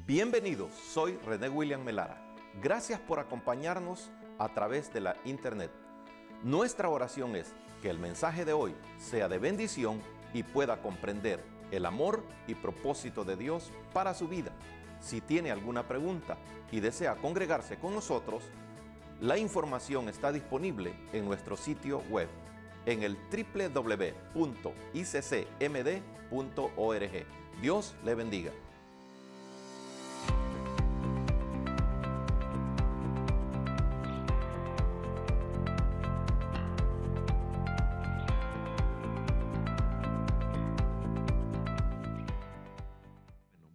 Bienvenidos, soy René William Melara. Gracias por acompañarnos a través de la internet. Nuestra oración es que el mensaje de hoy sea de bendición y pueda comprender el amor y propósito de Dios para su vida. Si tiene alguna pregunta y desea congregarse con nosotros, la información está disponible en nuestro sitio web en el www.iccmd.org. Dios le bendiga.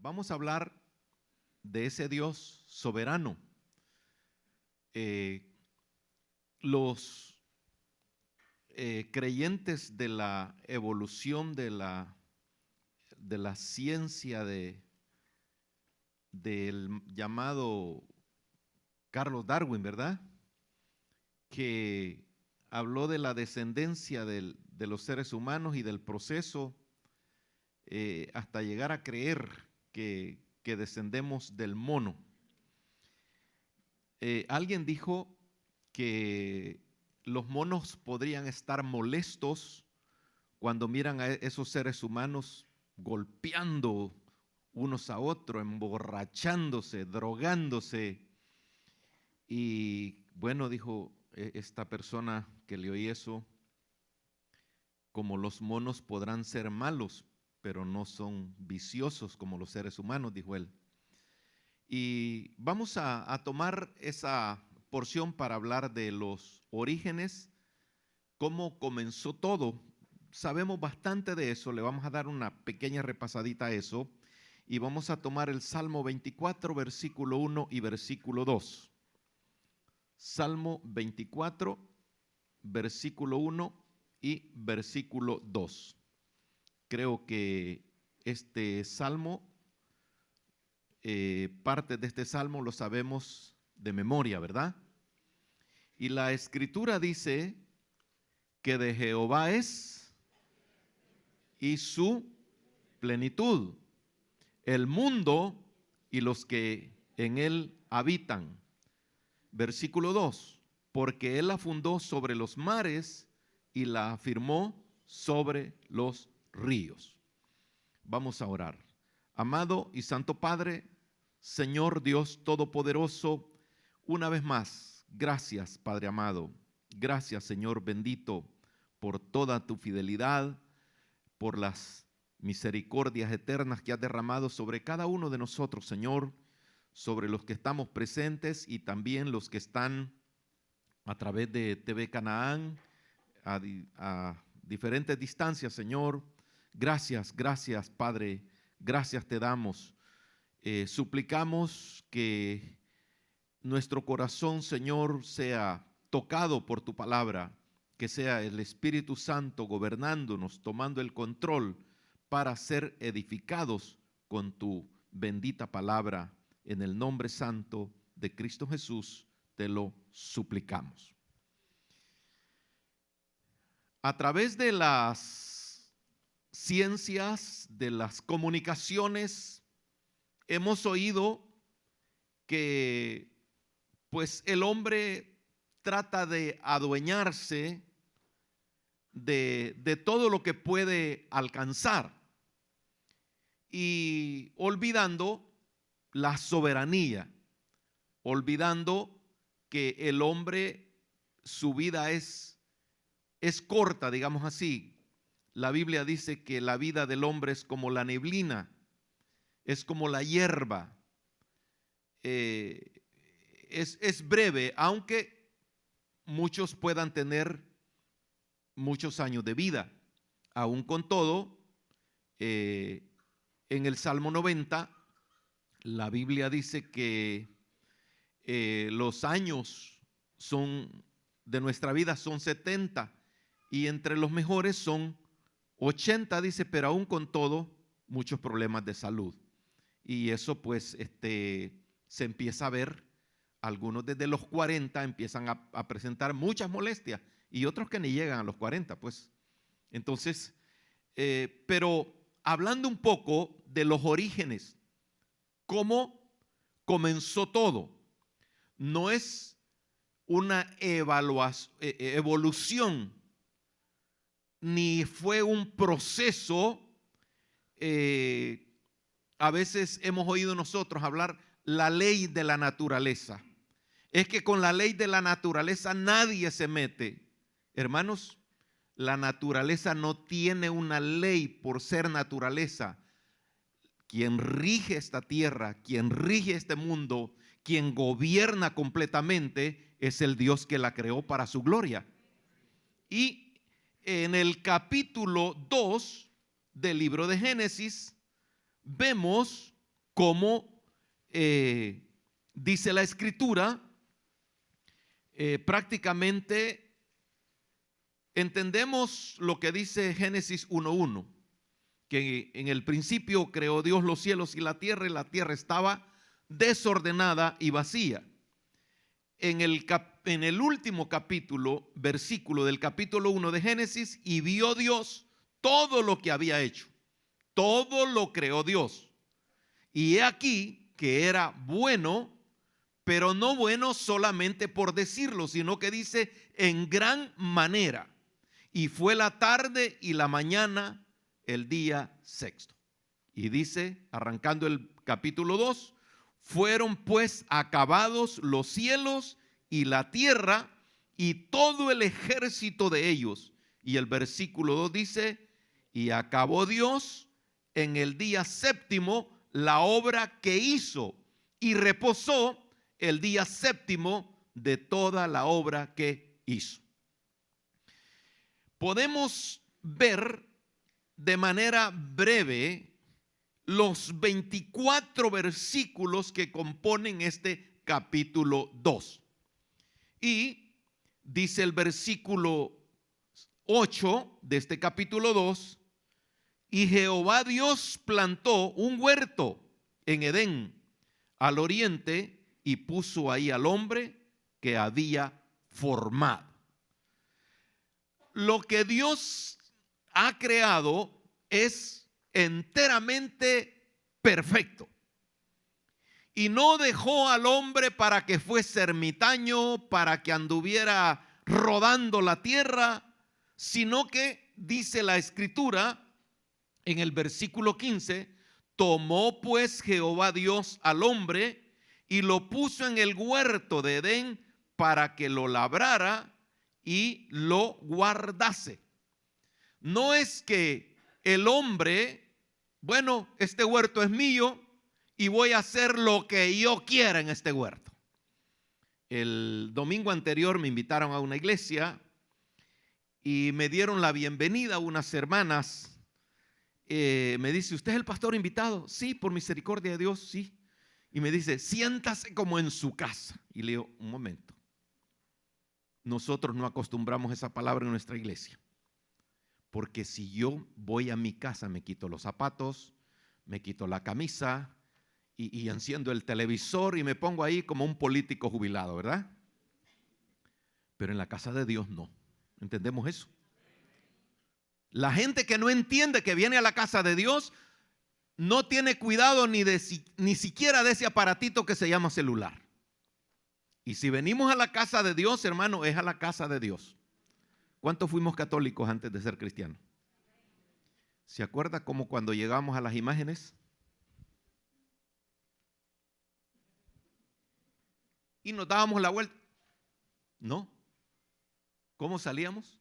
Vamos a hablar de ese Dios soberano. Los creyentes de la evolución de la ciencia del llamado Carlos Darwin, ¿verdad? Que habló de la descendencia de los seres humanos y del proceso hasta llegar a creer que descendemos del mono. Alguien dijo que los monos podrían estar molestos cuando miran a esos seres humanos golpeando unos a otros, emborrachándose, drogándose. Y bueno, dijo esta persona que le oí eso, como los monos podrán ser malos, pero no son viciosos como los seres humanos, dijo él. Y vamos a tomar esa porción para hablar de los orígenes, cómo comenzó todo. Sabemos bastante de eso, le vamos a dar una pequeña repasadita a eso, y vamos a tomar el Salmo 24, versículo 1 y versículo 2. Salmo 24, versículo 1 y versículo 2. Creo que este salmo, parte de este salmo lo sabemos de memoria, ¿verdad? Y la escritura dice que de Jehová es y su plenitud, el mundo y los que en él habitan. Versículo 2, porque él la fundó sobre los mares y la afirmó sobre los ríos. Vamos a orar. Amado y santo Padre, Señor Dios Todopoderoso, una vez más, gracias Padre amado, gracias Señor bendito por toda tu fidelidad, por las misericordias eternas que has derramado sobre cada uno de nosotros, Señor, sobre los que estamos presentes y también los que están a través de TV Canaán, a diferentes distancias, Señor. Gracias, gracias, Padre, gracias te damos. Suplicamos que nuestro corazón, Señor, sea tocado por tu palabra, que sea el Espíritu Santo gobernándonos, tomando el control para ser edificados con tu bendita palabra. En el nombre santo de Cristo Jesús te lo suplicamos. A través de las ciencias, de las comunicaciones, hemos oído que pues el hombre trata de adueñarse de todo lo que puede alcanzar y olvidando la soberanía, olvidando que el hombre, su vida es corta, digamos así. La Biblia dice que la vida del hombre es como la neblina, es como la hierba, es breve, aunque muchos puedan tener muchos años de vida. Aún con todo, en el Salmo 90, la Biblia dice que los años de nuestra vida son 70 y entre los mejores son 80, dice, pero aún con todo, muchos problemas de salud. Y eso pues se empieza a ver, algunos desde los 40 empiezan a presentar muchas molestias y otros que ni llegan a los 40, pues. Entonces, pero hablando un poco de los orígenes cómo comenzó todo. No es una evolución, ni fue un proceso. A veces hemos oído nosotros hablar la ley de la naturaleza. Es que con la ley de la naturaleza nadie se mete. Hermanos, la naturaleza no tiene una ley por ser naturaleza. Quien rige esta tierra, quien rige este mundo, quien gobierna completamente es el Dios que la creó para su gloria. Y en el capítulo 2 del libro de Génesis vemos cómo dice la Escritura, prácticamente entendemos lo que dice Génesis 1:1, que en el principio creó Dios los cielos y la tierra estaba desordenada y vacía. En el último capítulo, versículo del capítulo 1 de Génesis, y vio Dios todo lo que había hecho, todo lo creó Dios. Y he aquí que era bueno, pero no bueno solamente por decirlo, sino que dice en gran manera. Y fue la tarde y la mañana el día sexto. Y dice, arrancando el capítulo 2, fueron pues acabados los cielos y la tierra y todo el ejército de ellos. Y el versículo 2 dice, y acabó Dios en el día séptimo la obra que hizo y reposó el día séptimo de toda la obra que hizo. Podemos ver de manera breve los 24 versículos que componen este capítulo 2. Y dice el versículo 8 de este capítulo 2, y Jehová Dios plantó un huerto en Edén al oriente y puso ahí al hombre que había formado. Lo que Dios ha creado es enteramente perfecto. Y no dejó al hombre para que fuese ermitaño, para que anduviera rodando la tierra, sino que dice la Escritura en el versículo 15, tomó pues Jehová Dios al hombre y lo puso en el huerto de Edén para que lo labrara y lo guardase. No es que el hombre, bueno, este huerto es mío y voy a hacer lo que yo quiera en este huerto. El domingo anterior me invitaron a una iglesia y me dieron la bienvenida unas hermanas. Me dice, ¿usted es el pastor invitado? Sí, por misericordia de Dios, sí. Y me dice, siéntase como en su casa. Y le digo, un momento. Nosotros no acostumbramos esa palabra en nuestra iglesia. Porque si yo voy a mi casa, me quito los zapatos, me quito la camisa y enciendo el televisor y me pongo ahí como un político jubilado, ¿verdad? Pero en la casa de Dios no. ¿Entendemos eso? La gente que no entiende que viene a la casa de Dios no tiene cuidado ni siquiera de ese aparatito que se llama celular. Y si venimos a la casa de Dios, hermano, es a la casa de Dios. ¿Cuántos fuimos católicos antes de ser cristianos? ¿Se acuerda como cuando llegamos a las imágenes? Y nos dábamos la vuelta. ¿No? ¿Cómo salíamos?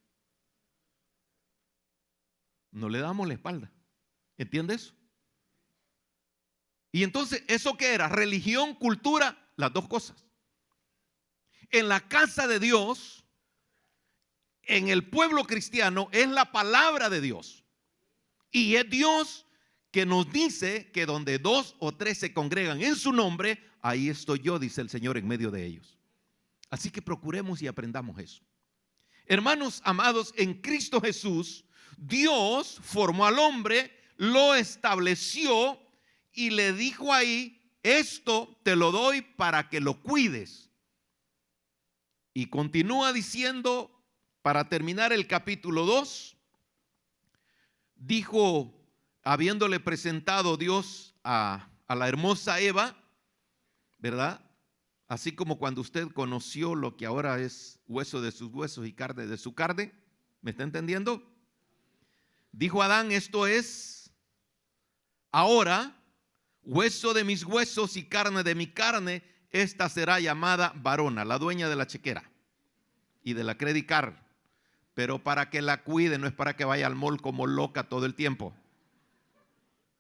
No le damos la espalda. ¿Entiende eso? Y entonces, ¿eso qué era? Religión, cultura, las dos cosas. En la casa de Dios, en el pueblo cristiano, es la palabra de Dios. Y es Dios que nos dice que donde 2 o 3 se congregan en su nombre, ahí estoy yo, dice el Señor, en medio de ellos. Así que procuremos y aprendamos eso. Hermanos amados, en Cristo Jesús, Dios formó al hombre, lo estableció y le dijo ahí, esto te lo doy para que lo cuides. Y continúa diciendo, para terminar el capítulo 2, dijo, habiéndole presentado Dios a a la hermosa Eva, ¿verdad? Así como cuando usted conoció lo que ahora es hueso de sus huesos y carne de su carne. ¿Me está entendiendo? Dijo Adán, esto es ahora hueso de mis huesos y carne de mi carne. Esta será llamada varona, la dueña de la chequera y de la Credit Card. Pero para que la cuide, no es para que vaya al mall como loca todo el tiempo.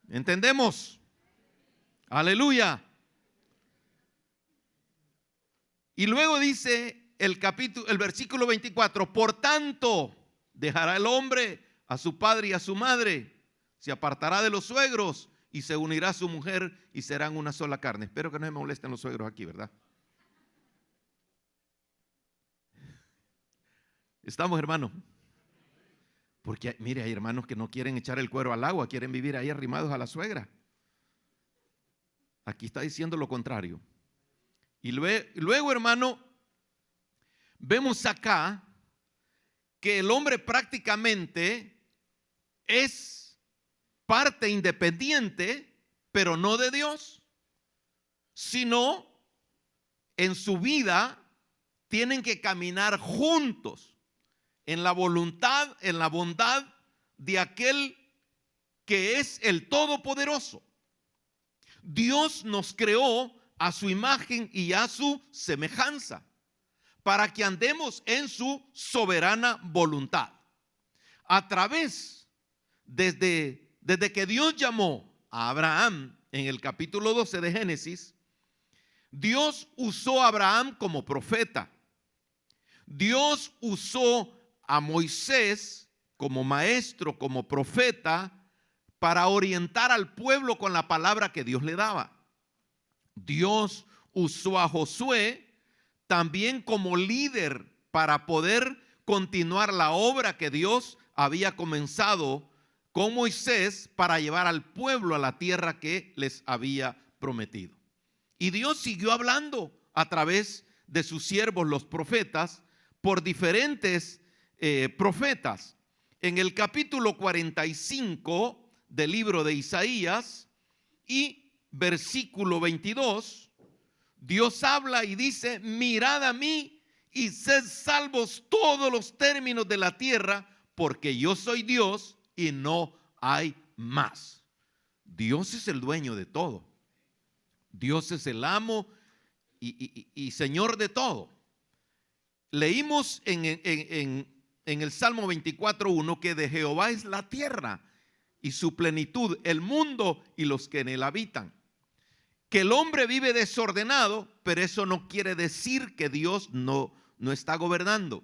¿Entendemos? Aleluya. Y luego dice el versículo 24, por tanto, dejará el hombre a su padre y a su madre, se apartará de los suegros y se unirá a su mujer y serán una sola carne. Espero que no me molesten los suegros aquí, ¿verdad? ¿Estamos, hermanos? Porque mire, hay hermanos que no quieren echar el cuero al agua, quieren vivir ahí arrimados a la suegra. Aquí está diciendo lo contrario. Y luego, hermano, vemos acá que el hombre prácticamente es parte independiente, pero no de Dios, sino en su vida tienen que caminar juntos en la voluntad, en la bondad de aquel que es el Todopoderoso. Dios nos creó a su imagen y a su semejanza, para que andemos en su soberana voluntad. A través, desde que Dios llamó a Abraham en el capítulo 12 de Génesis, Dios usó a Abraham como profeta. Dios usó a Moisés como maestro, como profeta, para orientar al pueblo con la palabra que Dios le daba. Dios usó a Josué también como líder para poder continuar la obra que Dios había comenzado con Moisés para llevar al pueblo a la tierra que les había prometido. Y Dios siguió hablando a través de sus siervos, los profetas, por diferentes profetas. En el capítulo 45 del libro de Isaías y versículo 22, Dios habla y dice, mirad a mí y sed salvos todos los términos de la tierra, porque yo soy Dios y no hay más. Dios es el dueño de todo. Dios es el amo y Señor de todo. Leímos en el Salmo 24:1 que de Jehová es la tierra y su plenitud, el mundo y los que en él habitan. Que el hombre vive desordenado, pero eso no quiere decir que Dios no está gobernando.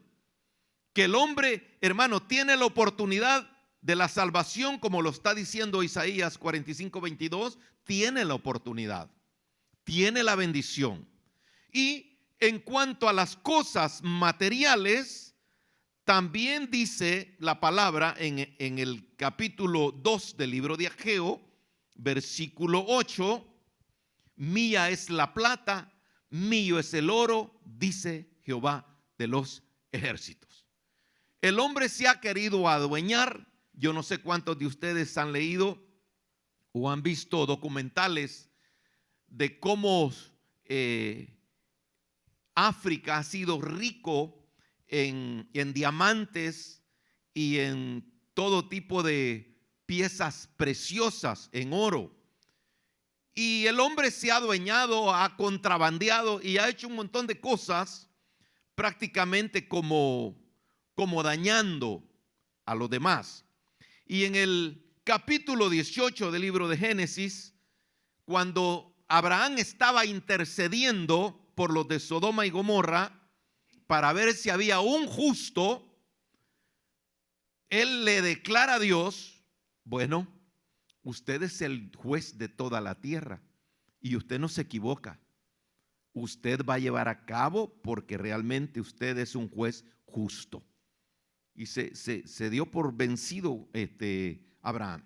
Que el hombre, hermano, tiene la oportunidad de la salvación, como lo está diciendo Isaías 45:22, tiene la oportunidad, tiene la bendición. Y en cuanto a las cosas materiales, también dice la palabra en el capítulo 2 del libro de Ageo, versículo 8, mía es la plata, mío es el oro, dice Jehová de los ejércitos. El hombre se ha querido adueñar. Yo no sé cuántos de ustedes han leído o han visto documentales de cómo África ha sido rico en diamantes y en todo tipo de piezas preciosas, en oro. Y el hombre se ha adueñado, ha contrabandeado y ha hecho un montón de cosas prácticamente como dañando a los demás. Y en el capítulo 18 del libro de Génesis, cuando Abraham estaba intercediendo por los de Sodoma y Gomorra para ver si había un justo, él le declara a Dios, bueno, usted es el juez de toda la tierra y usted no se equivoca. Usted va a llevar a cabo porque realmente usted es un juez justo. Y se dio por vencido Abraham.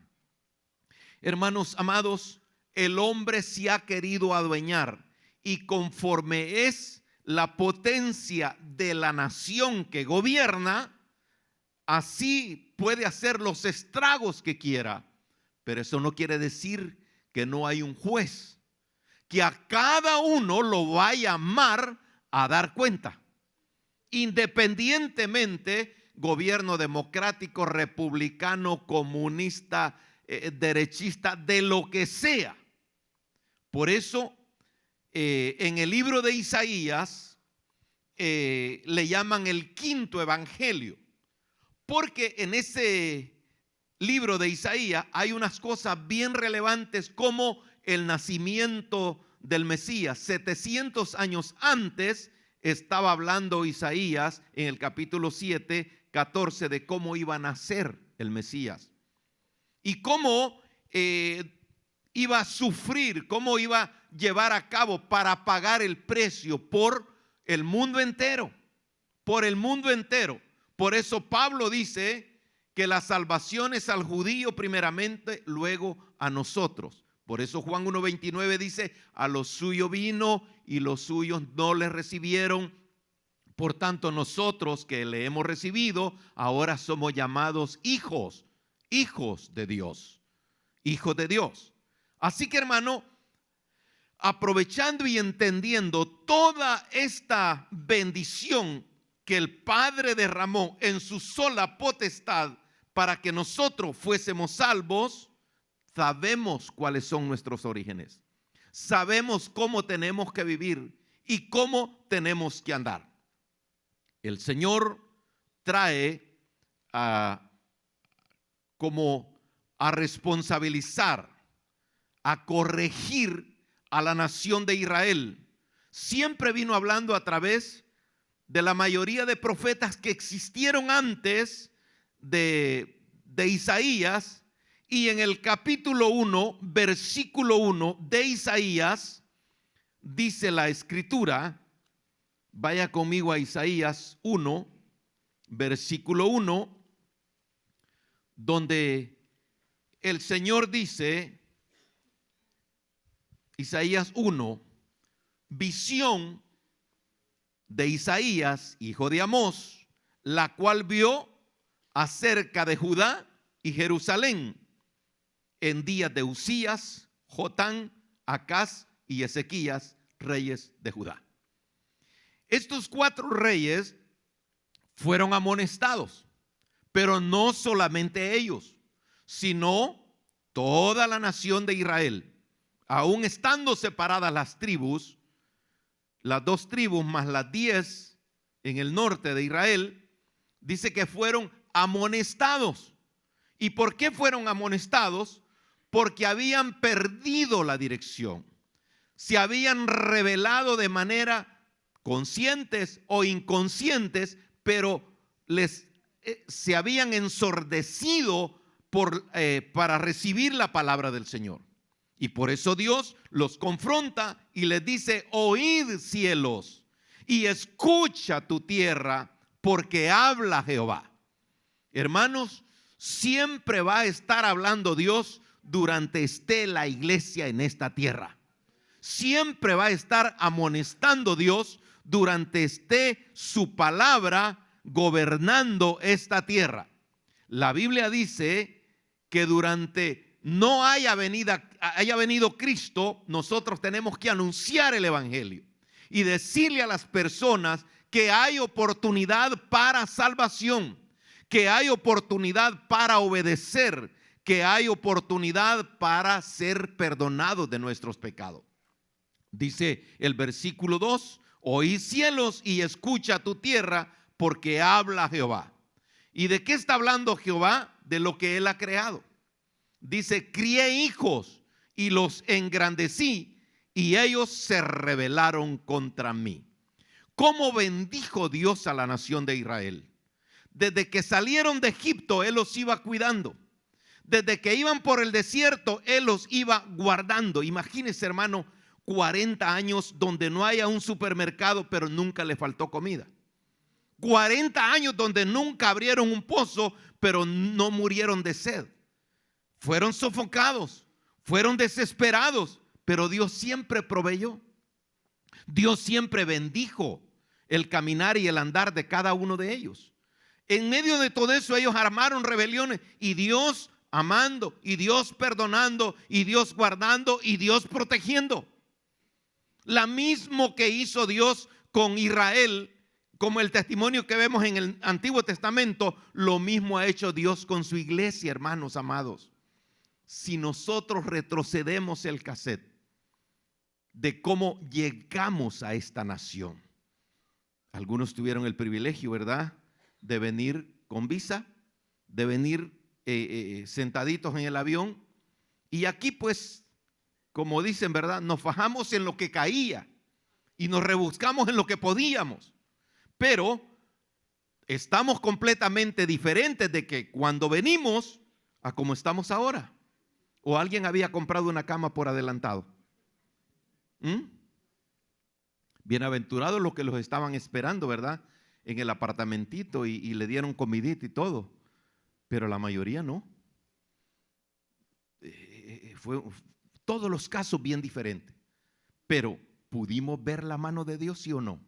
Hermanos amados, el hombre se ha querido adueñar y conforme es la potencia de la nación que gobierna, así puede hacer los estragos que quiera. Pero eso no quiere decir que no hay un juez, que a cada uno lo va a llamar a dar cuenta, independientemente gobierno democrático, republicano, comunista, derechista, de lo que sea. Por eso en el libro de Isaías le llaman el quinto evangelio, porque en ese libro de Isaías hay unas cosas bien relevantes, como el nacimiento del Mesías. 700 años antes estaba hablando Isaías en el capítulo 7, 14 de cómo iba a nacer el Mesías y cómo iba a sufrir, cómo iba a llevar a cabo para pagar el precio por el mundo entero, por el mundo entero. Por eso Pablo dice que la salvación es al judío primeramente, luego a nosotros. Por eso Juan 1:29 dice: a los suyos vino y los suyos no le recibieron. Por tanto, nosotros que le hemos recibido, ahora somos llamados hijos, hijos de Dios, hijos de Dios. Así que, hermano, aprovechando y entendiendo toda esta bendición que el Padre derramó en su sola potestad para que nosotros fuésemos salvos, sabemos cuáles son nuestros orígenes, sabemos cómo tenemos que vivir y cómo tenemos que andar. El Señor trae como a responsabilizar, a corregir a la nación de Israel. Siempre vino hablando a través de la mayoría de profetas que existieron antes de Isaías. Y en el capítulo 1, versículo 1 de Isaías, dice la escritura, vaya conmigo a Isaías 1, versículo 1, donde el Señor dice, Isaías 1, visión de Isaías, hijo de Amós, la cual vio acerca de Judá y Jerusalén en días de Usías, Jotán, Acaz y Ezequías, reyes de Judá. Estos 4 reyes fueron amonestados, pero no solamente ellos, sino toda la nación de Israel. Aún estando separadas las tribus, las 2 tribus más las 10 en el norte de Israel, dice que fueron amonestados. ¿Y por qué fueron amonestados? Porque habían perdido la dirección, se habían rebelado de manera conscientes o inconscientes, pero se habían ensordecido para recibir la palabra del Señor. Y por eso Dios los confronta y les dice: oíd cielos y escucha tu tierra, porque habla Jehová. Hermanos, siempre va a estar hablando Dios durante esté la iglesia en esta tierra. Siempre va a estar amonestando Dios durante esté su palabra gobernando esta tierra. La Biblia dice que durante no haya venido Cristo, nosotros tenemos que anunciar el evangelio y decirle a las personas que hay oportunidad para salvación, que hay oportunidad para obedecer, que hay oportunidad para ser perdonados de nuestros pecados. Dice el versículo 2: oí cielos y escucha tu tierra, porque habla Jehová. ¿Y de qué está hablando Jehová? De lo que Él ha creado. Dice: crié hijos y los engrandecí, y ellos se rebelaron contra mí. ¿Cómo bendijo Dios a la nación de Israel? Desde que salieron de Egipto, Él los iba cuidando. Desde que iban por el desierto, Él los iba guardando. Imagínese, hermano, 40 años donde no haya un supermercado, pero nunca le faltó comida. 40 años donde nunca abrieron un pozo, pero no murieron de sed. Fueron sofocados, fueron desesperados, pero Dios siempre proveyó. Dios siempre bendijo el caminar y el andar de cada uno de ellos. En medio de todo eso, ellos armaron rebeliones y Dios amando, y Dios perdonando, y Dios guardando, y Dios protegiendo. La mismo que hizo Dios con Israel, como el testimonio que vemos en el Antiguo Testamento, lo mismo ha hecho Dios con su iglesia, hermanos amados. Si nosotros retrocedemos el cassette de cómo llegamos a esta nación. Algunos tuvieron el privilegio, ¿verdad?, de venir con visa, de venir sentaditos en el avión. Y aquí pues, como dicen, ¿verdad?, nos fajamos en lo que caía y nos rebuscamos en lo que podíamos. Pero estamos completamente diferentes de que cuando venimos a como estamos ahora. ¿O alguien había comprado una cama por adelantado? Bienaventurados los que los estaban esperando, ¿verdad?, en el apartamentito y le dieron comidita y todo. Pero la mayoría no. Fue todos los casos bien diferentes. Pero ¿pudimos ver la mano de Dios, sí o no?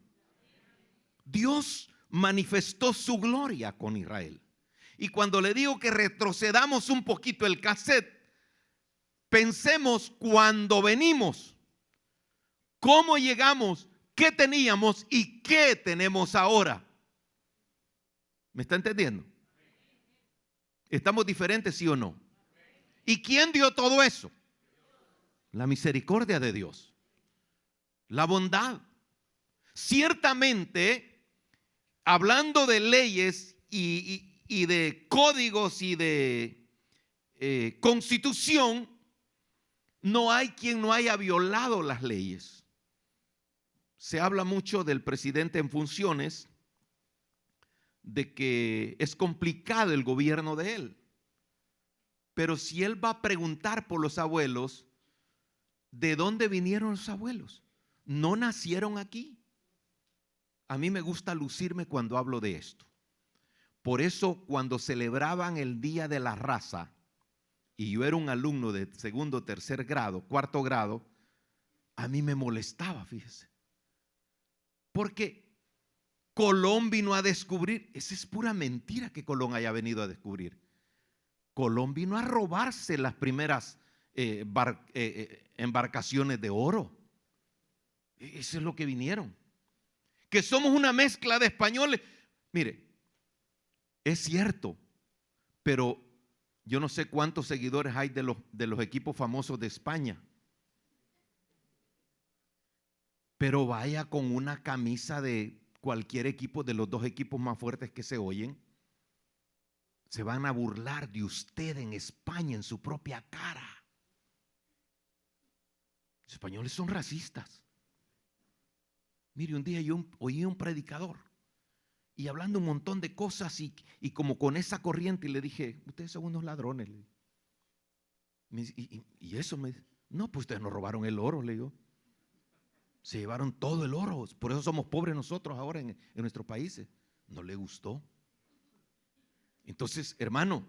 Dios manifestó su gloria con Israel. Y cuando le digo que retrocedamos un poquito el cassette, pensemos cuando venimos, cómo llegamos, qué teníamos y qué tenemos ahora. ¿Me está entendiendo? ¿Estamos diferentes, sí o no? ¿Y quién dio todo eso? La misericordia de Dios, la bondad. Ciertamente, hablando de leyes y de códigos y de constitución, no hay quien no haya violado las leyes. Se habla mucho del presidente en funciones, de que es complicado el gobierno de él. Pero si él va a preguntar por los abuelos, ¿de dónde vinieron los abuelos? No nacieron aquí. A mí me gusta lucirme cuando hablo de esto. Por eso cuando celebraban el Día de la Raza, y yo era un alumno de segundo, tercer grado, cuarto grado, a mí me molestaba, fíjese. Porque Colón vino a descubrir, esa es pura mentira que Colón haya venido a descubrir. Colón vino a robarse las primeras embarcaciones de oro. Eso es lo que vinieron. Que somos una mezcla de españoles. Mire, es cierto, pero yo no sé cuántos seguidores hay de los equipos famosos de España. Pero vaya con una camisa de cualquier equipo, de los dos equipos más fuertes que se oyen, se van a burlar de usted en España en su propia cara. Los españoles son racistas. Mire, un día yo oí un predicador y hablando un montón de cosas y como con esa corriente, y le dije, ustedes son unos ladrones. Y eso me dice, no, pues ustedes nos robaron el oro, le digo. Se llevaron todo el oro, por eso somos pobres nosotros ahora en nuestros países. No le gustó. Entonces, hermano,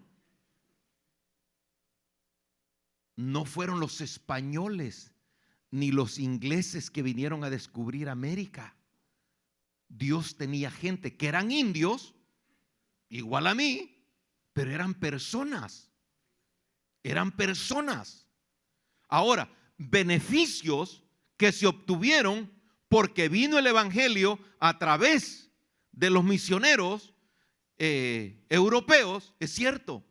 no fueron los españoles ni los ingleses que vinieron a descubrir América. Dios tenía gente que eran indios, igual a mí, pero eran personas. Eran personas. Ahora, beneficios que se obtuvieron porque vino el evangelio a través de los misioneros europeos, es cierto,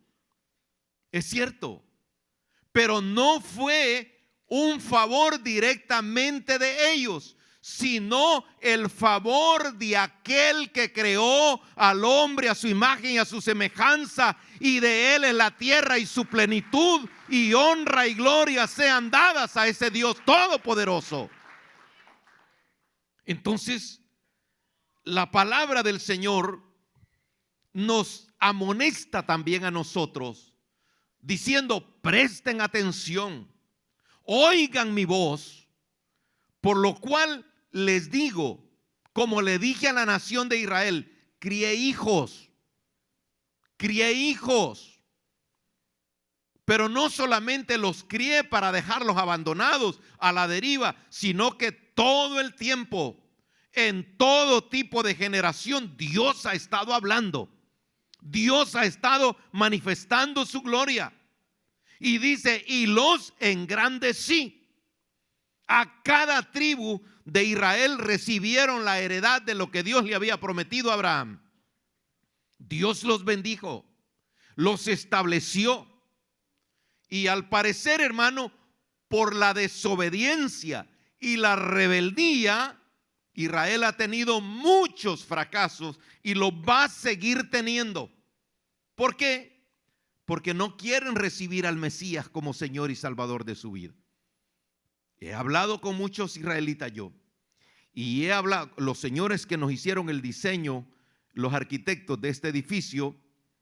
pero no fue un favor directamente de ellos, sino el favor de aquel que creó al hombre a su imagen y a su semejanza, y de él es la tierra y su plenitud, y honra y gloria sean dadas a ese Dios todopoderoso. Entonces, la palabra del Señor nos amonesta también a nosotros, diciendo, presten atención, oigan mi voz, por lo cual les digo, como le dije a la nación de Israel, crié hijos, pero no solamente los crié para dejarlos abandonados a la deriva, sino que todo el tiempo, en todo tipo de generación, Dios ha estado hablando, Dios ha estado manifestando su gloria. Y dice, y los engrandecí. A cada tribu de Israel recibieron la heredad de lo que Dios le había prometido a Abraham. Dios los bendijo, los estableció. Y al parecer, hermano, por la desobediencia y la rebeldía, Israel ha tenido muchos fracasos y los va a seguir teniendo. ¿Por qué? Porque no quieren recibir al Mesías como Señor y Salvador de su vida. He hablado con muchos israelitas yo, y he hablado, los señores que nos hicieron el diseño, los arquitectos de este edificio,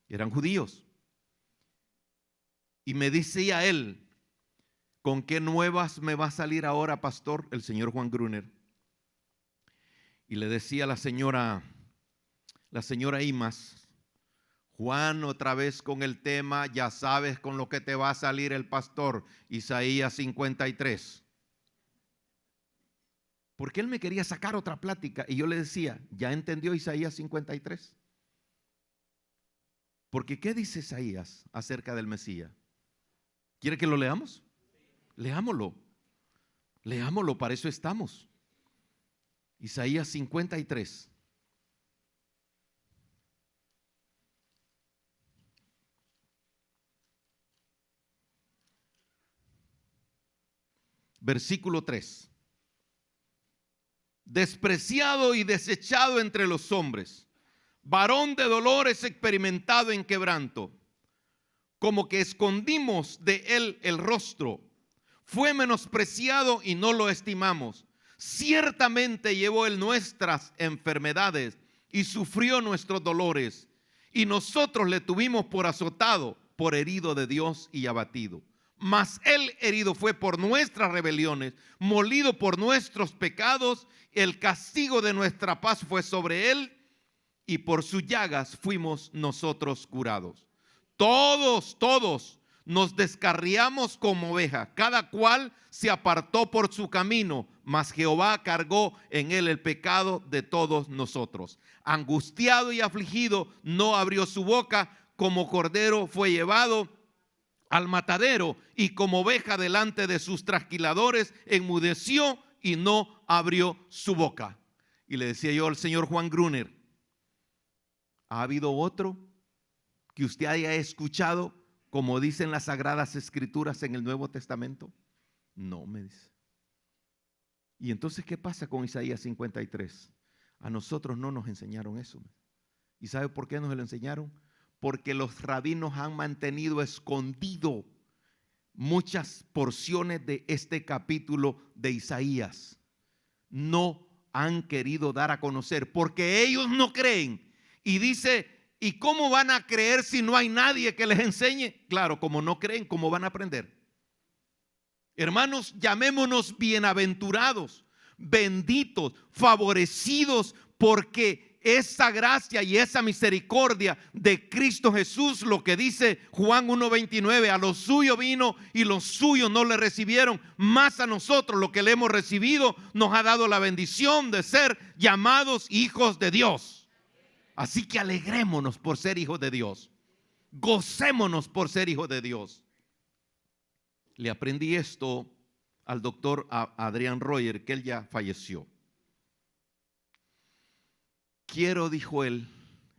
eran judíos. Y me decía él, ¿con qué nuevas me va a salir ahora, pastor? El señor Juan Gruner. Y le decía a la señora Imas, Juan, otra vez con el tema, ya sabes con lo que te va a salir el pastor, Isaías 53. Porque él me quería sacar otra plática y yo le decía, ¿ya entendió Isaías 53? Porque ¿qué dice Isaías acerca del Mesías? ¿Quiere que lo leamos? Leámoslo. Leámoslo, para eso estamos. Isaías 53. Versículo 3. Despreciado y desechado entre los hombres, varón de dolores, experimentado en quebranto, como que escondimos de él el rostro, fue menospreciado y no lo estimamos. Ciertamente llevó él nuestras enfermedades y sufrió nuestros dolores, y nosotros le tuvimos por azotado, por herido de Dios y abatido. Mas él herido fue por nuestras rebeliones, molido por nuestros pecados. El castigo de nuestra paz fue sobre él, y por sus llagas fuimos nosotros curados. Todos nos descarriamos como ovejas, cada cual se apartó por su camino, mas Jehová cargó en él el pecado de todos nosotros. Angustiado y afligido, no abrió su boca, como cordero fue llevado al matadero, y como oveja delante de sus trasquiladores, enmudeció y no abrió su boca. Y le decía yo al señor Juan Gruner, ¿ha habido otro que usted haya escuchado como dicen las Sagradas Escrituras en el Nuevo Testamento? No, me dice. Y entonces, ¿qué pasa con Isaías 53? A nosotros no nos enseñaron eso. ¿Y sabe por qué nos lo enseñaron? Porque los rabinos han mantenido escondido muchas porciones de este capítulo de Isaías. No han querido dar a conocer porque ellos no creen. Y dice, ¿y cómo van a creer si no hay nadie que les enseñe? Claro, como no creen, ¿cómo van a aprender? Hermanos, llamémonos bienaventurados, benditos, favorecidos, porque esa gracia y esa misericordia de Cristo Jesús, lo que dice Juan 1:29, a los suyos vino y los suyos no le recibieron, más a nosotros lo que le hemos recibido nos ha dado la bendición de ser llamados hijos de Dios. Así que alegrémonos por ser hijos de Dios, gocémonos por ser hijos de Dios. Le aprendí esto al doctor Adrian Royer, que él ya falleció. Quiero, dijo él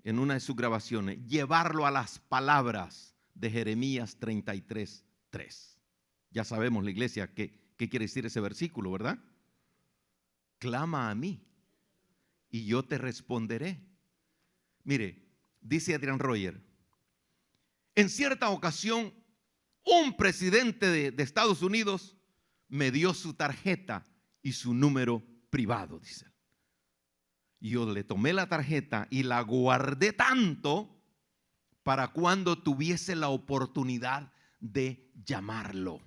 en una de sus grabaciones, llevarlo a las palabras de Jeremías 33:3. Ya sabemos, la iglesia, qué quiere decir ese versículo, ¿verdad? Clama a mí y yo te responderé. Mire, dice Adrian Royer, en cierta ocasión un presidente de Estados Unidos me dio su tarjeta y su número privado, dice. Y yo le tomé la tarjeta y la guardé tanto para cuando tuviese la oportunidad de llamarlo.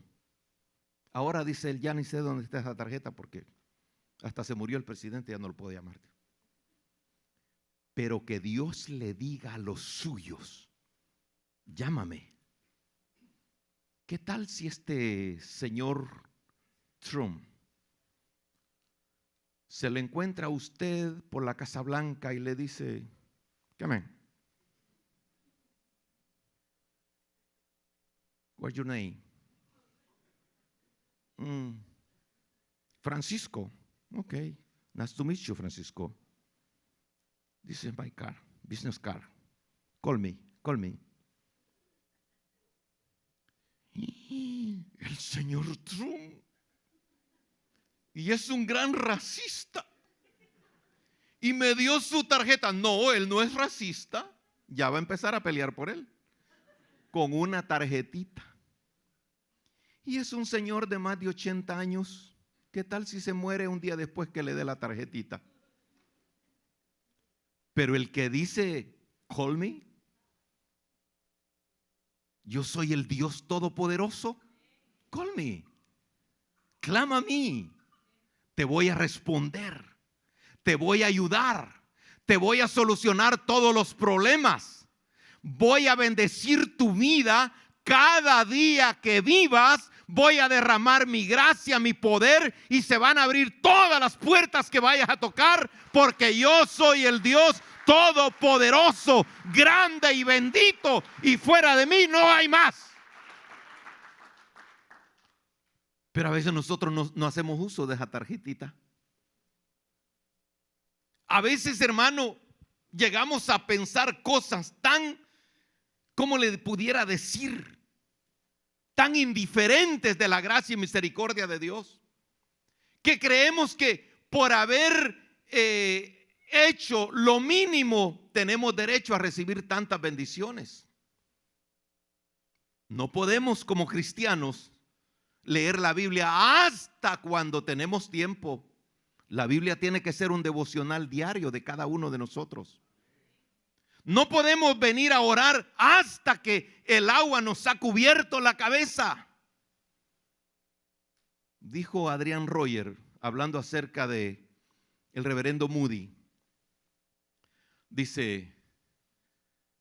Ahora, dice él, ya ni sé dónde está esa tarjeta porque hasta se murió el presidente, ya no lo puedo llamar. Pero que Dios le diga a los suyos, llámame. ¿Qué tal si este señor Trump se le encuentra a usted por la Casa Blanca y le dice, ¿qué amén? What's your name? Francisco. Okay. Nice to meet you, Francisco. This is my car, business car. Call me. El señor Trump. Y es un gran racista. Y me dio su tarjeta. No, él no es racista. Ya va a empezar a pelear por él. Con una tarjetita. Y es un señor de más de 80 años. ¿Qué tal si se muere un día después que le dé la tarjetita? Pero el que dice, call me, yo soy el Dios Todopoderoso, call me, clama a mí, te voy a responder, te voy a ayudar, te voy a solucionar todos los problemas, voy a bendecir tu vida cada día que vivas. Voy a derramar mi gracia, mi poder, y se van a abrir todas las puertas que vayas a tocar, porque yo soy el Dios todopoderoso, grande y bendito, y fuera de mí no hay más. Pero a veces nosotros no hacemos uso de esa tarjetita. A veces, hermano, llegamos a pensar cosas tan, ¿cómo le pudiera decir?, tan indiferentes de la gracia y misericordia de Dios, que creemos que por haber hecho lo mínimo tenemos derecho a recibir tantas bendiciones. No podemos, como cristianos, leer la Biblia hasta cuando tenemos tiempo. La Biblia tiene que ser un devocional diario de cada uno de nosotros. No podemos venir a orar hasta que el agua nos ha cubierto la cabeza. Dijo Adrian Royer, hablando acerca de el reverendo Moody. Dice,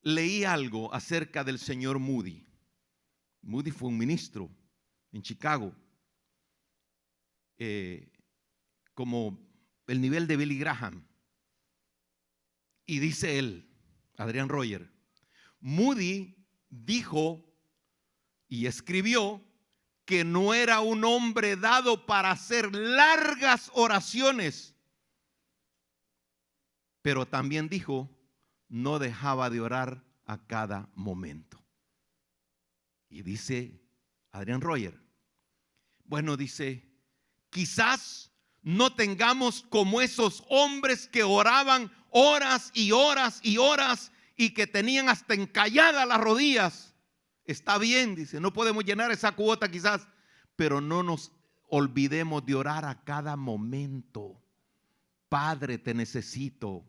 leí algo acerca del señor Moody. Moody fue un ministro en Chicago, como el nivel de Billy Graham. Y dice él, Adrian Royer, Moody dijo y escribió que no era un hombre dado para hacer largas oraciones, pero también dijo, no dejaba de orar a cada momento. Y dice Adrian Royer, bueno, dice, quizás no tengamos como esos hombres que oraban horas y horas y horas y que tenían hasta encalladas las rodillas. Está bien, dice, no podemos llenar esa cuota quizás, pero no nos olvidemos de orar a cada momento. Padre, te necesito.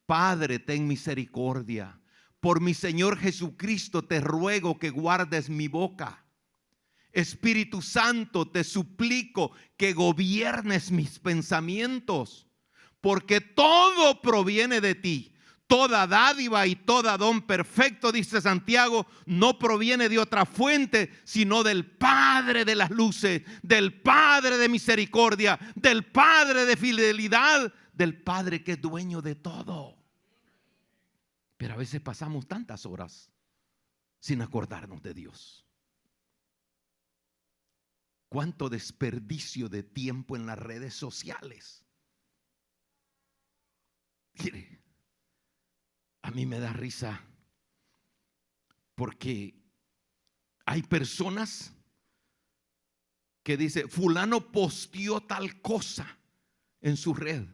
Padre, ten misericordia. Por mi Señor Jesucristo te ruego que guardes mi boca. Espíritu Santo, te suplico que gobiernes mis pensamientos, porque todo proviene de ti. Toda dádiva y todo don perfecto, dice Santiago, no proviene de otra fuente, sino del Padre de las luces, del Padre de misericordia, del Padre de fidelidad, del Padre que es dueño de todo. Pero a veces pasamos tantas horas sin acordarnos de Dios. Cuánto desperdicio de tiempo en las redes sociales. Mire, a mí me da risa porque hay personas que dicen, fulano posteó tal cosa en su red.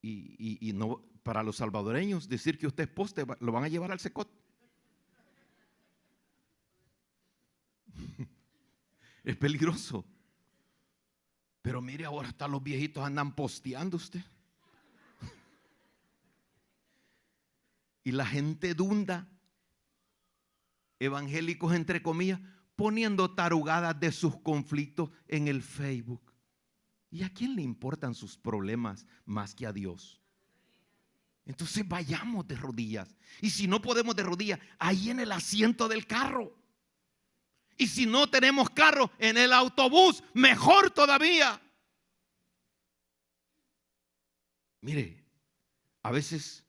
Y no, para los salvadoreños decir que usted poste lo van a llevar al secot. Es peligroso. Pero mire, ahora hasta los viejitos andan posteando usted. Y la gente dunda, evangélicos entre comillas, poniendo tarugadas de sus conflictos en el Facebook. ¿Y a quién le importan sus problemas más que a Dios? Entonces vayamos de rodillas. Y si no podemos de rodillas, ahí en el asiento del carro. Y si no tenemos carro, en el autobús, mejor todavía. Mire, a veces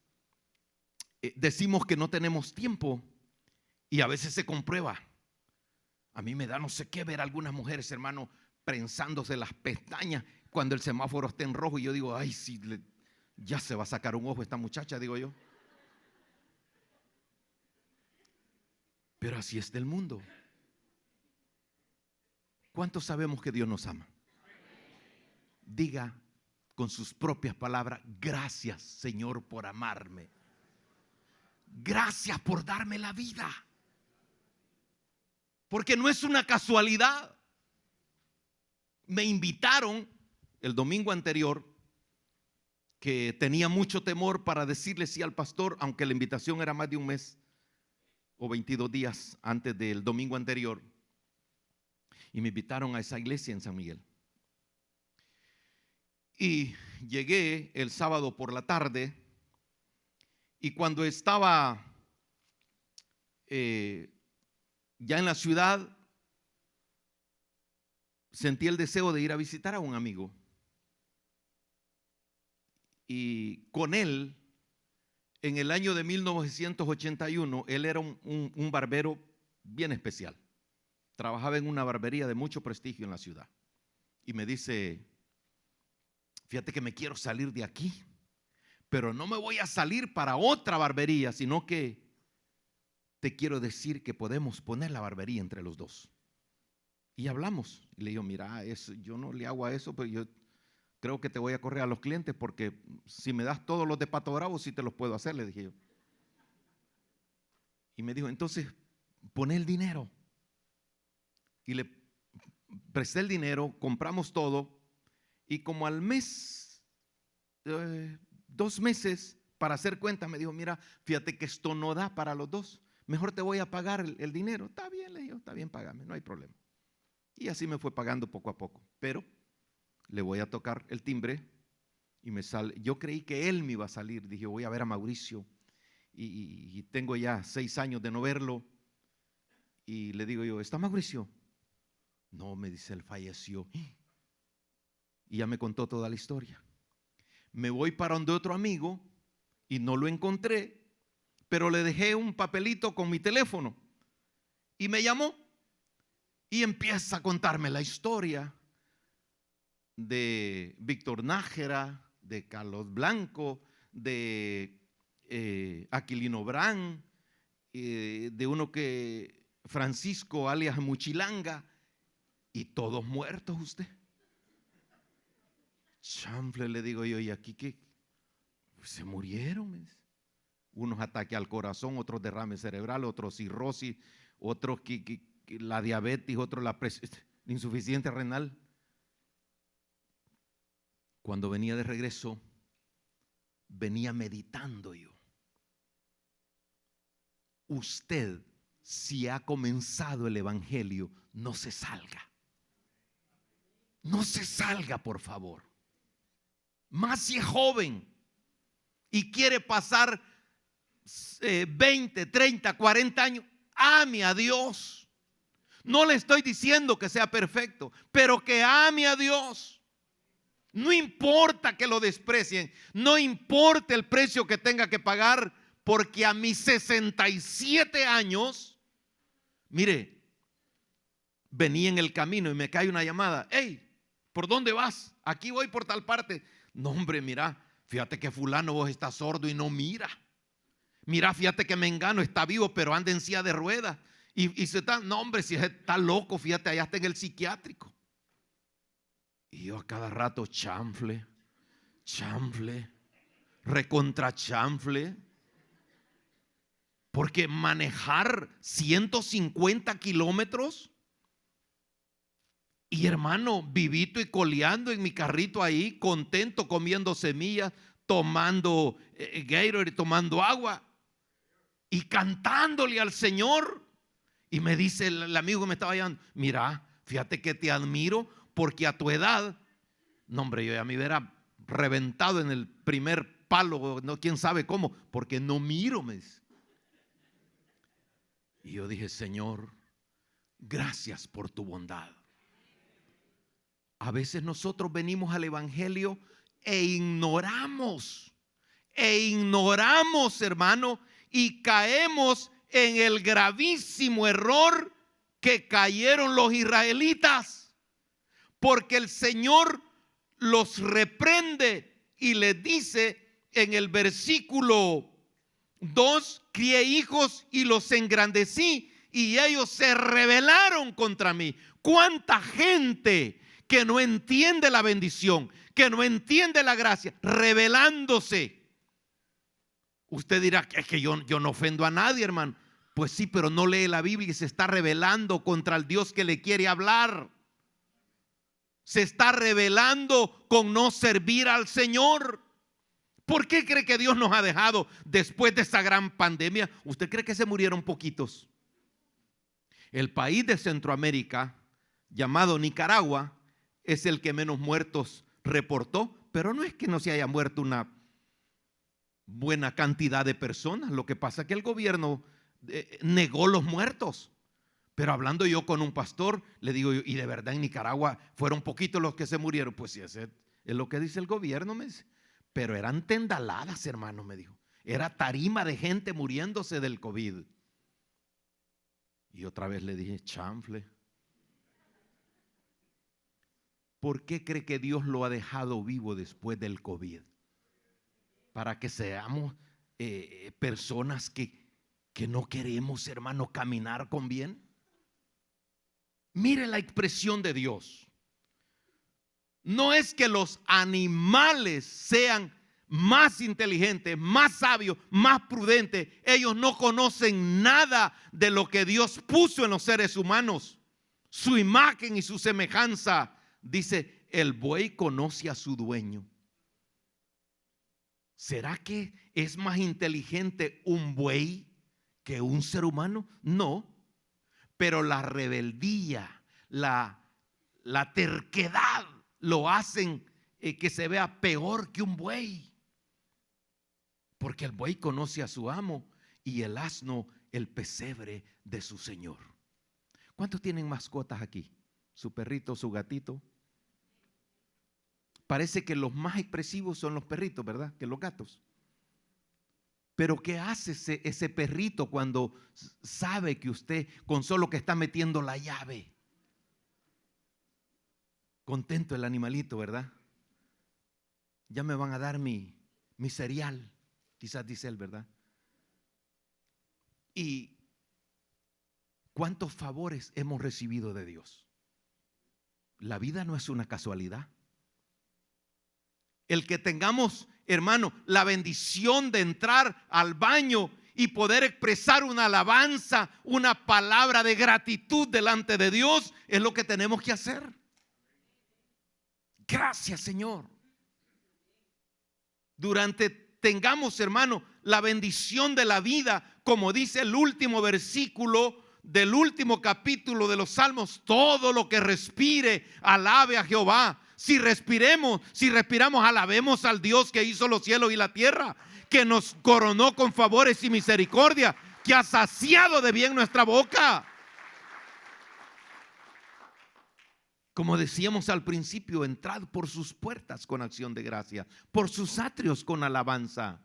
decimos que no tenemos tiempo Y a veces se comprueba. A mí me da no sé qué ver a algunas mujeres, hermano, prensándose las pestañas cuando el semáforo está en rojo. Y yo digo, ay, sí, ya se va a sacar un ojo esta muchacha, digo yo. Pero así es del mundo. ¿Cuántos sabemos que Dios nos ama? Diga con sus propias palabras: gracias, Señor, por amarme. Gracias por darme la vida. Porque no es una casualidad. Me invitaron el domingo anterior, que tenía mucho temor para decirle sí al pastor, aunque la invitación era más de un mes o 22 días antes del domingo anterior. Y me invitaron a esa iglesia en San Miguel. Y llegué el sábado por la tarde, y cuando estaba ya en la ciudad, sentí el deseo de ir a visitar a un amigo. Y con él, en el año de 1981, él era un barbero bien especial. Trabajaba en una barbería de mucho prestigio en la ciudad. Y me dice: fíjate que me quiero salir de aquí, pero no me voy a salir para otra barbería, sino que te quiero decir que podemos poner la barbería entre los dos. Y hablamos. Y le digo: mira, yo no le hago a eso, pero yo creo que te voy a correr a los clientes, porque si me das todos los de Pato Bravo, sí te los puedo hacer, le dije yo. Y me dijo: entonces, pon el dinero. Y le presté el dinero, compramos todo, y como al mes, 2 meses, para hacer cuenta, me dijo: mira, fíjate que esto no da para los dos, mejor te voy a pagar el dinero. Está bien, le digo, está bien, págame, no hay problema. Y así me fue pagando poco a poco, pero le voy a tocar el timbre y me sale. Yo creí que él me iba a salir, dije: voy a ver a Mauricio, y tengo ya 6 años de no verlo. Y le digo yo: ¿está Mauricio? No, me dice, él falleció. Y ya me contó toda la historia. Me voy para donde otro amigo y no lo encontré, pero le dejé un papelito con mi teléfono y me llamó y empieza a contarme la historia de Víctor Nájera, de Carlos Blanco, de Aquilino Brán, de uno que Francisco alias Muchilanga, y todos muertos usted. Chanfle, le digo yo, ¿y aquí qué? Pues se murieron. Unos ataques al corazón, otros derrame cerebral, otros cirrosis, otros que la diabetes, otros la insuficiencia renal. Cuando venía de regreso, venía meditando yo. Usted, si ha comenzado el evangelio, no se salga. No se salga, por favor. Más si es joven y quiere pasar 20, 30, 40 años, ame a Dios. No le estoy diciendo que sea perfecto, pero que ame a Dios. No importa que lo desprecien, no importa el precio que tenga que pagar, porque a mis 67 años, mire, venía en el camino y me cae una llamada: hey, ¿por dónde vas? Aquí voy por tal parte. No, hombre, mira, fíjate que fulano, vos estás sordo y no mira. Mira, fíjate que Mengano está vivo, pero anda en silla de ruedas. Y se está, no, hombre, si está loco, fíjate, allá está en el psiquiátrico. Y yo a cada rato: chanfle, chanfle, recontra chanfle. Porque manejar 150 kilómetros, y hermano, vivito y coleando en mi carrito ahí, contento, comiendo semillas, tomando Gatorade, tomando agua y cantándole al Señor. Y me dice el amigo que me estaba llamando: mira, fíjate que te admiro, porque a tu edad, no, hombre, yo ya me hubiera reventado en el primer palo, no, quién sabe cómo, porque no miro, me dice. Y yo dije: Señor, gracias por tu bondad. A veces nosotros venimos al evangelio e ignoramos, hermano, y caemos en el gravísimo error que cayeron los israelitas, porque el Señor los reprende y les dice en el versículo 2: crié hijos y los engrandecí y ellos se rebelaron contra mí. ¿Cuánta gente que no entiende la bendición, que no entiende la gracia, rebelándose? Usted dirá que es que yo no ofendo a nadie, hermano. Pues sí, pero no lee la Biblia y se está rebelando contra el Dios que le quiere hablar. Se está rebelando con no servir al Señor. ¿Por qué cree que Dios nos ha dejado después de esa gran pandemia? ¿Usted cree que se murieron poquitos? El país de Centroamérica, llamado Nicaragua, es el que menos muertos reportó, pero no es que no se haya muerto una buena cantidad de personas. Lo que pasa es que el gobierno negó los muertos. Pero hablando yo con un pastor, le digo yo, ¿y de verdad en Nicaragua fueron poquitos los que se murieron? Pues sí, ese es lo que dice el gobierno, me dice. Pero eran tendaladas, hermano, me dijo. Era tarima de gente muriéndose del COVID. Y otra vez le dije, chanfle. ¿Por qué cree que Dios lo ha dejado vivo después del COVID? Para que seamos personas que no queremos, hermano, caminar con bien. Mire la expresión de Dios. No es que los animales sean más inteligentes, más sabios, más prudentes. Ellos no conocen nada de lo que Dios puso en los seres humanos. Su imagen y su semejanza. Dice, el buey conoce a su dueño. ¿Será que es más inteligente un buey que un ser humano? No. Pero la rebeldía, la terquedad lo hacen que se vea peor que un buey. Porque el buey conoce a su amo y el asno el pesebre de su señor. ¿Cuántos tienen mascotas aquí? ¿Su perrito, su gatito? Parece que los más expresivos son los perritos, ¿verdad? Que los gatos. Pero ¿qué hace ese perrito cuando sabe que usted con solo que está metiendo la llave? Contento el animalito, ¿verdad? Ya me van a dar mi cereal, quizás dice él, ¿verdad? ¿Y cuántos favores hemos recibido de Dios? La vida no es una casualidad. El que tengamos, hermano, la bendición de entrar al baño y poder expresar una alabanza, una palabra de gratitud delante de Dios, es lo que tenemos que hacer. Gracias, Señor. Tengamos, hermano, la bendición de la vida, como dice el último versículo del último capítulo de los Salmos: todo lo que respire, alabe a Jehová. Si respiramos, alabemos al Dios que hizo los cielos y la tierra, que nos coronó con favores y misericordia, que ha saciado de bien nuestra boca. Como decíamos al principio, entrad por sus puertas con acción de gracia, por sus atrios con alabanza.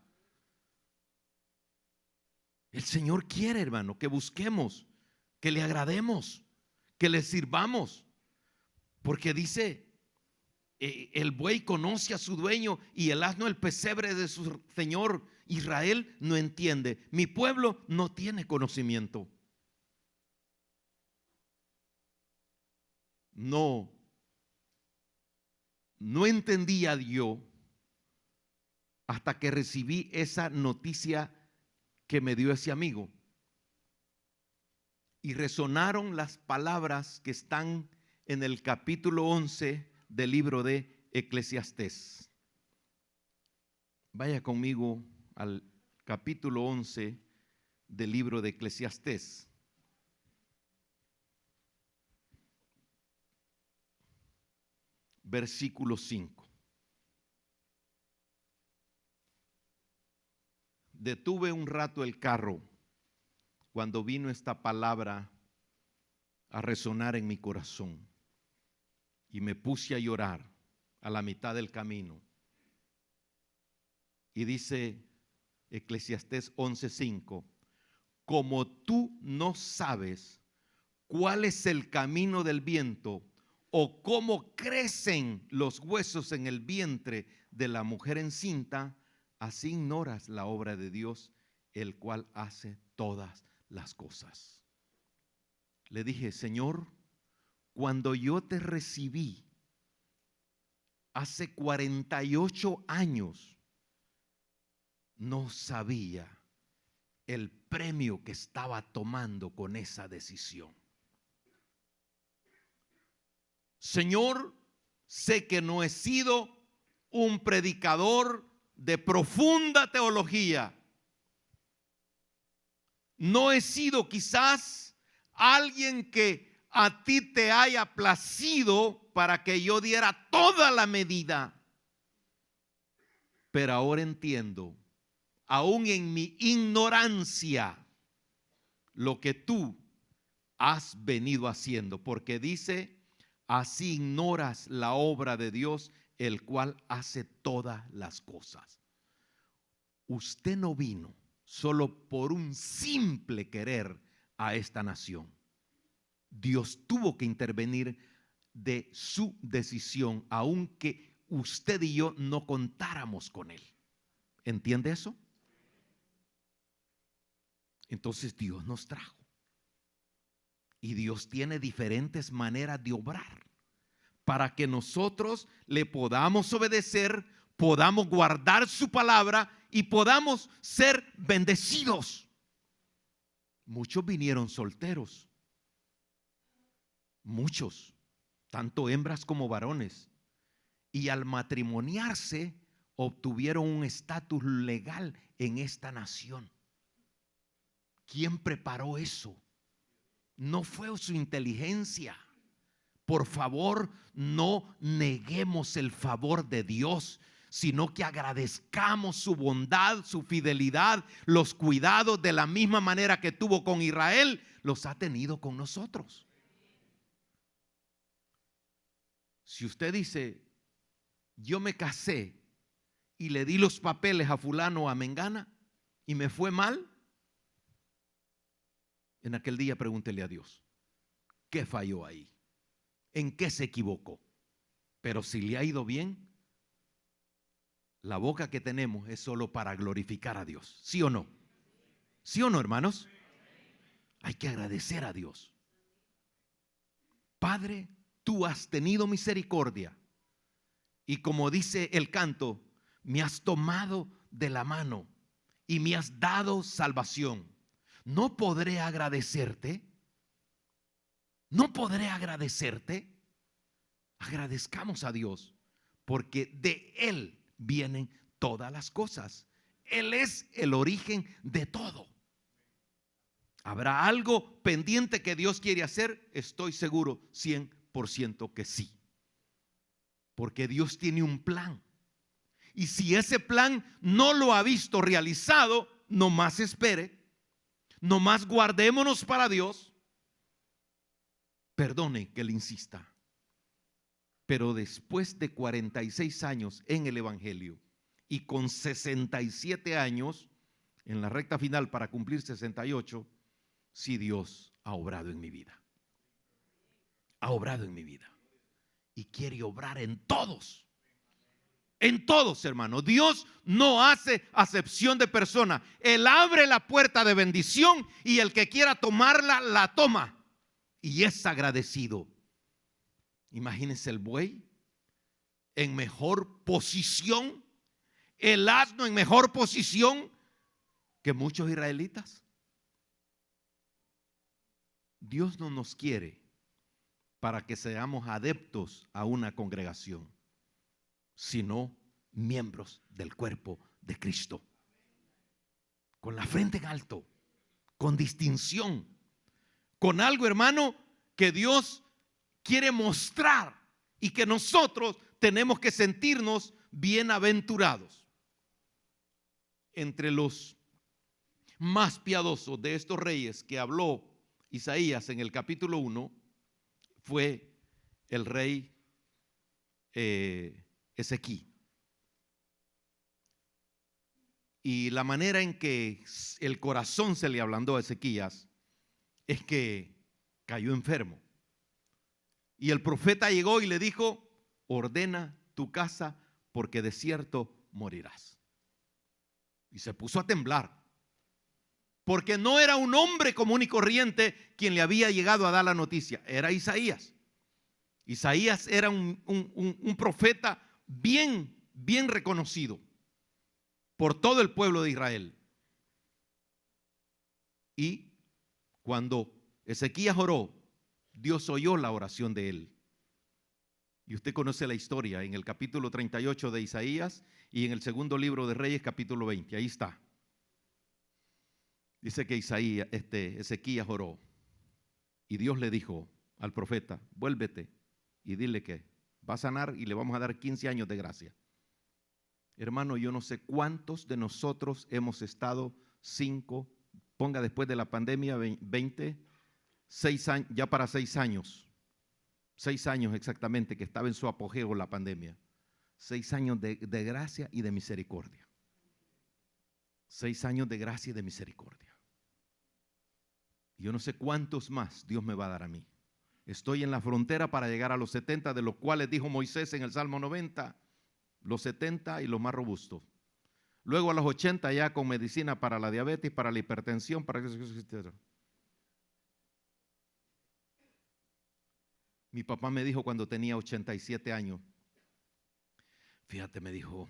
El Señor quiere, hermano, que busquemos, que le agrademos, que le sirvamos, porque dice: el buey conoce a su dueño y el asno el pesebre de su señor. Israel no entiende, mi pueblo no tiene conocimiento. No entendía yo hasta que recibí esa noticia que me dio ese amigo. Y resonaron las palabras que están en el capítulo 11 del libro de Eclesiastés. Vaya conmigo al capítulo 11 del libro de Eclesiastés. Versículo 5. Detuve un rato el carro cuando vino esta palabra a resonar en mi corazón y me puse a llorar a la mitad del camino. Y dice Eclesiastés 11:5: como tú no sabes cuál es el camino del viento o cómo crecen los huesos en el vientre de la mujer encinta, así ignoras la obra de Dios, el cual hace todas las cosas. Le dije, Señor, cuando yo te recibí hace 48 años, no sabía el premio que estaba tomando con esa decisión. Señor, sé que no he sido un predicador de profunda teología. No he sido quizás alguien que a ti te haya placido para que yo diera toda la medida. Pero ahora entiendo, aún en mi ignorancia, lo que tú has venido haciendo, porque dice, así ignoras la obra de Dios, el cual hace todas las cosas. Usted no vino solo por un simple querer a esta nación. Dios tuvo que intervenir de su decisión, aunque usted y yo no contáramos con él. ¿Entiende eso? Entonces Dios nos trajo. Y Dios tiene diferentes maneras de obrar para que nosotros le podamos obedecer, podamos guardar su palabra y podamos ser bendecidos. Muchos vinieron solteros, muchos, tanto hembras como varones, y al matrimoniarse obtuvieron un estatus legal en esta nación. ¿Quién preparó eso? No fue su inteligencia. Por favor, no neguemos el favor de Dios, sino que agradezcamos su bondad, su fidelidad, los cuidados de la misma manera que tuvo con Israel, los ha tenido con nosotros. Si usted dice, yo me casé y le di los papeles a fulano o a mengana y me fue mal, en aquel día pregúntele a Dios, ¿qué falló ahí? ¿En qué se equivocó? Pero si le ha ido bien, la boca que tenemos es solo para glorificar a Dios. ¿Sí o no? ¿Sí o no, hermanos? Hay que agradecer a Dios. Padre, tú has tenido misericordia. Y como dice el canto, me has tomado de la mano y me has dado salvación. ¿No podré agradecerte? ¿No podré agradecerte? Agradezcamos a Dios, porque de Él vienen todas las cosas. Él es el origen de todo. ¿Habrá algo pendiente que Dios quiere hacer? Estoy seguro 100% que sí. Porque Dios tiene un plan. Y si ese plan no lo ha visto realizado, no más espere, no más guardémonos para Dios. Perdone que le insista. Pero después de 46 años en el Evangelio y con 67 años en la recta final para cumplir 68, sí, Dios ha obrado en mi vida. Ha obrado en mi vida. Y quiere obrar en todos. En todos, hermanos. Dios no hace acepción de persona. Él abre la puerta de bendición y el que quiera tomarla, la toma. Y es agradecido. Imagínense el buey en mejor posición, el asno en mejor posición que muchos israelitas. Dios no nos quiere para que seamos adeptos a una congregación, sino miembros del cuerpo de Cristo. Con la frente en alto, con distinción, con algo, hermano, que Dios quiere mostrar y que nosotros tenemos que sentirnos bienaventurados. Entre los más piadosos de estos reyes que habló Isaías en el capítulo 1 fue el rey Ezequiel. Y la manera en que el corazón se le ablandó a Ezequías es que cayó enfermo. Y el profeta llegó y le dijo: ordena tu casa porque de cierto morirás. Y se puso a temblar, porque no era un hombre común y corriente quien le había llegado a dar la noticia, era Isaías. Isaías era un profeta bien reconocido por todo el pueblo de Israel. Y cuando Ezequías oró, Dios oyó la oración de él. Y usted conoce la historia en el capítulo 38 de Isaías y en el segundo libro de Reyes, capítulo 20. Ahí está. Dice que Ezequías oró y Dios le dijo al profeta: vuélvete y dile que va a sanar y le vamos a dar 15 años de gracia. Hermano, yo no sé cuántos de nosotros hemos estado 5, ponga después de la pandemia 20, 6 años, ya para 6 años. 6 años exactamente que estaba en su apogeo la pandemia. 6 años de gracia y de misericordia. 6 años de gracia y de misericordia. Yo no sé cuántos más Dios me va a dar a mí. Estoy en la frontera para llegar a los 70, de los cuales dijo Moisés en el Salmo 90, los 70 y los más robustos. Luego a los 80 ya con medicina para la diabetes, para la hipertensión, para... Mi papá me dijo cuando tenía 87 años, fíjate, me dijo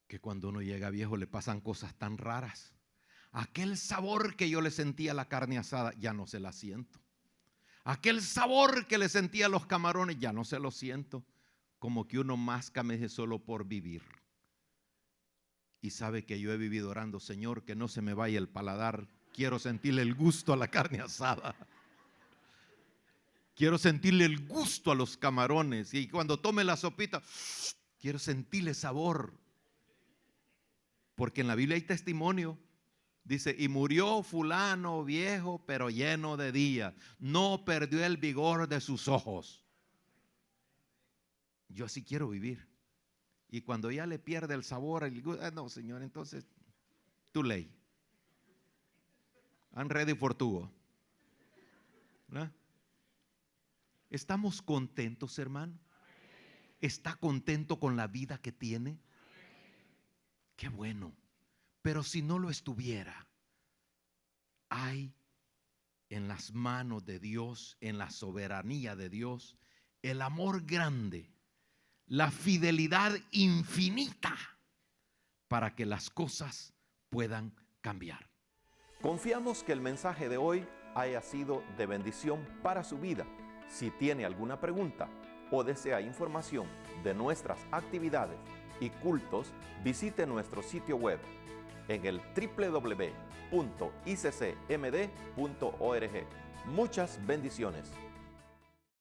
que cuando uno llega viejo le pasan cosas tan raras. Aquel sabor que yo le sentía a la carne asada, ya no se la siento. Aquel sabor que le sentía a los camarones, ya no se lo siento. Como que uno masca, me dice, solo por vivir. Y sabe que yo he vivido orando: Señor, que no se me vaya el paladar. Quiero sentirle el gusto a la carne asada. Quiero sentirle el gusto a los camarones. Y cuando tome la sopita, quiero sentirle sabor. Porque en la Biblia hay testimonio. Dice: y murió fulano viejo, pero lleno de días. No perdió el vigor de sus ojos. Yo así quiero vivir. Y cuando ya le pierde el sabor, no, Señor, entonces, too late. I'm ready for to go. ¿No? ¿Estamos contentos, hermano? ¿Está contento con la vida que tiene? Qué bueno. Pero si no lo estuviera, hay en las manos de Dios, en la soberanía de Dios, el amor grande, la fidelidad infinita para que las cosas puedan cambiar. Confiamos que el mensaje de hoy haya sido de bendición para su vida. Si tiene alguna pregunta o desea información de nuestras actividades y cultos, visite nuestro sitio web en el www.iccmd.org. Muchas bendiciones.